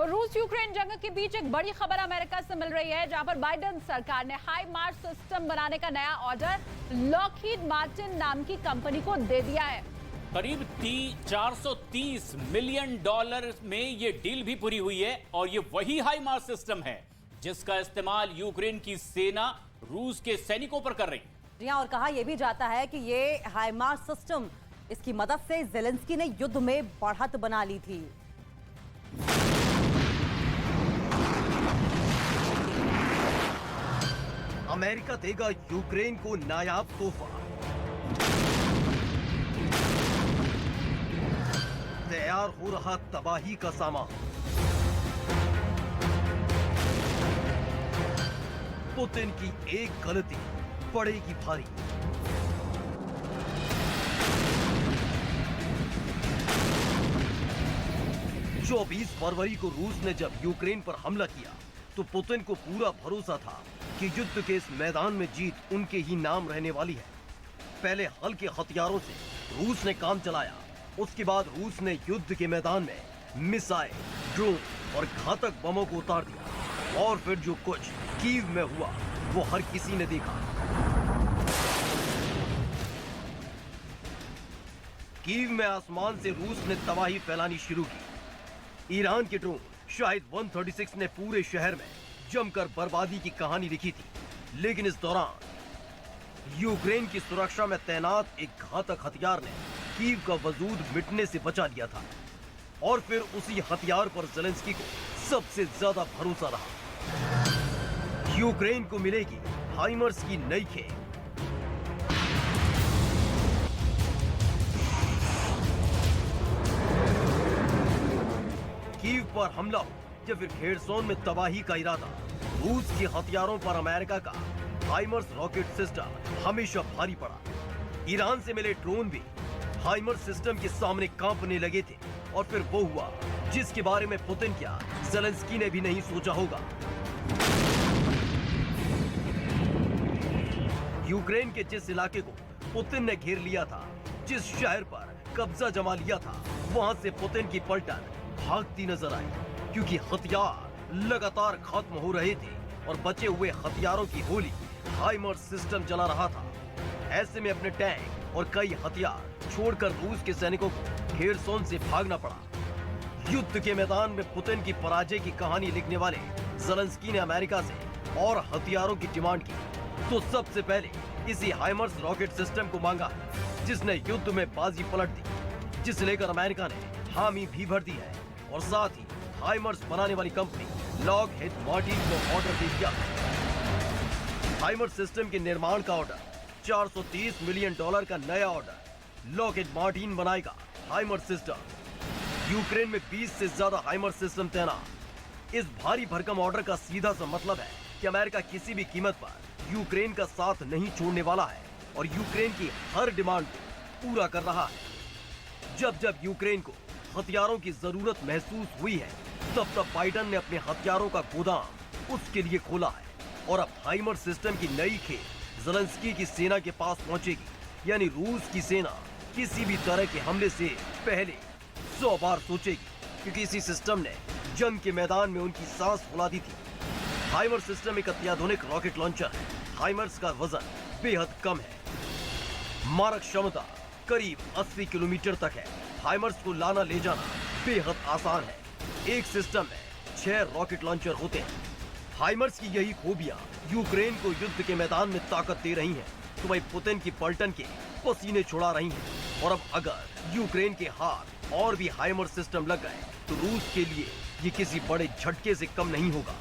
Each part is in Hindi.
और रूस यूक्रेन जंग के बीच एक बड़ी खबर अमेरिका से मिल रही है, जहां पर बाइडेन सरकार ने हाइमार्स सिस्टम बनाने का नया ऑर्डर लॉकहीड मार्टिन नाम की कंपनी को दे दिया है। करीब 430 मिलियन डॉलर में ये डील भी पूरी हुई है और ये वही हाइमार्स सिस्टम है जिसका इस्तेमाल यूक्रेन की सेना रूस के सैनिकों पर कर रही है। जी हां, और कहा यह भी जाता है कि ये हाइमार्स सिस्टम, इसकी मदद से ज़ेलेंस्की ने युद्ध में बढ़त बना ली थी। अमेरिका देगा यूक्रेन को नायाब तोहफा। तैयार हो रहा तबाही का सामान। पुतिन की एक गलती पड़ेगी भारी। चौबीस फरवरी को रूस ने जब यूक्रेन पर हमला किया तो पुतिन को पूरा भरोसा था कि युद्ध के इस मैदान में जीत उनके ही नाम रहने वाली है। पहले हल्के हथियारों से रूस ने काम चलाया, उसके बाद रूस ने युद्ध के मैदान में मिसाइल, ड्रोन और घातक बमों को उतार दिया। और फिर जो कुछ कीव में हुआ वो हर किसी ने देखा। कीव में आसमान से रूस ने तबाही फैलानी शुरू की। ईरान के ड्रोन शाहिद 136 ने पूरे शहर में जमकर बर्बादी की कहानी लिखी थी, लेकिन इस दौरान यूक्रेन की सुरक्षा में तैनात एक घातक हथियार ने कीव का वजूद मिटने से बचा लिया था। और फिर उसी हथियार पर ज़ेलेंस्की को सबसे ज्यादा भरोसा रहा। यूक्रेन को मिलेगी हाइमर्स की नई खेप। कीव पर हमला हो या फिर खेरसोन में तबाही का इरादा, रूस के हथियारों पर अमेरिका का हाइमर्स रॉकेट सिस्टम हमेशा भारी पड़ा। ईरान से मिले ड्रोन भी हाइमर्स सिस्टम के सामने कांपने लगे थे। और फिर वो हुआ जिसके बारे में पुतिन क्या ज़ेलेंस्की ने भी नहीं सोचा होगा। यूक्रेन के जिस इलाके को पुतिन ने घेर लिया था, जिस शहर पर कब्जा जमा लिया था, वहां से पुतिन की पलटन भागती नजर आई, क्योंकि हथियार लगातार खत्म हो रहे थे और बचे हुए हथियारों की होली हाइमर्स सिस्टम चला रहा था। ऐसे में अपने टैंक और कई हथियार छोड़कर रूस के सैनिकों को खेरसोन से भागना पड़ा। युद्ध के मैदान में पुतिन की पराजय की कहानी लिखने वाले ज़ेलेंस्की ने अमेरिका से और हथियारों की डिमांड की तो सबसे पहले इसी हाइमर्स रॉकेट सिस्टम को मांगा, जिसने युद्ध में बाजी पलट दी, जिसे लेकर अमेरिका ने हामी भी भर दी है। और साथ ही हाइमर्स बनाने वाली कंपनी लॉकहीड मार्टिन को ऑर्डर दे दिया। हाइमर्स सिस्टम के निर्माण का ऑर्डर, 430 मिलियन डॉलर का नया ऑर्डर। लॉकहीड मार्टिन बनाएगा हाइमर्स सिस्टम। यूक्रेन में 20 से ज्यादा हाइमर्स सिस्टम तैनात। इस भारी भरकम ऑर्डर का सीधा सा मतलब है कि अमेरिका किसी भी कीमत पर यूक्रेन का साथ नहीं छोड़ने वाला है और यूक्रेन की हर डिमांड को पूरा कर रहा है। जब जब यूक्रेन को हथियारों की जरूरत महसूस हुई है, तब तब बाइडेन ने अपने हथियारों का गोदाम उसके लिए खोला है। और अब हाइमर्स सिस्टम की नई खेप ज़ेलेंस्की की सेना के पास पहुंचेगी, यानी रूस की सेना किसी भी तरह के हमले से पहले 100 बार सोचेगी, क्योंकि इसी सिस्टम ने जंग के मैदान में उनकी सांस फुला दी थी। हाइमर्स सिस्टम एक अत्याधुनिक रॉकेट लॉन्चर है। हाइमर्स का वजन बेहद कम है। मारक क्षमता करीब 80 किलोमीटर तक है। हाइमर्स को लाना ले जाना बेहद आसान है। एक सिस्टम में 6 रॉकेट लॉन्चर होते हैं। हाइमर्स की यही खूबियां यूक्रेन को युद्ध के मैदान में ताकत दे रही हैं, तो वही पुतिन की पलटन के पसीने छुड़ा रही हैं। और अब अगर यूक्रेन के हाथ और भी हाइमर्स सिस्टम लग गए तो रूस के लिए ये किसी बड़े झटके से कम नहीं होगा।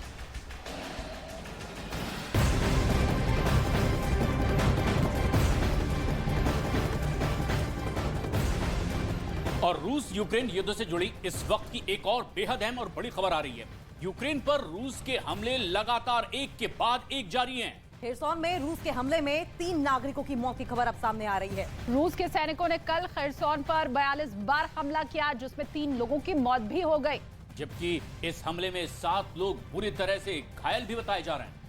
और रूस यूक्रेन युद्ध से जुड़ी इस वक्त की एक और बेहद अहम और बड़ी खबर आ रही है। यूक्रेन पर रूस के हमले लगातार एक के बाद एक जारी हैं। खेरसोन में रूस के हमले में 3 नागरिकों की मौत की खबर अब सामने आ रही है। रूस के सैनिकों ने कल खेरसोन पर 42 बार हमला किया, जिसमें 3 लोगों की मौत भी हो गई, जबकि इस हमले में 7 लोग बुरी तरह से घायल भी बताए जा रहे हैं।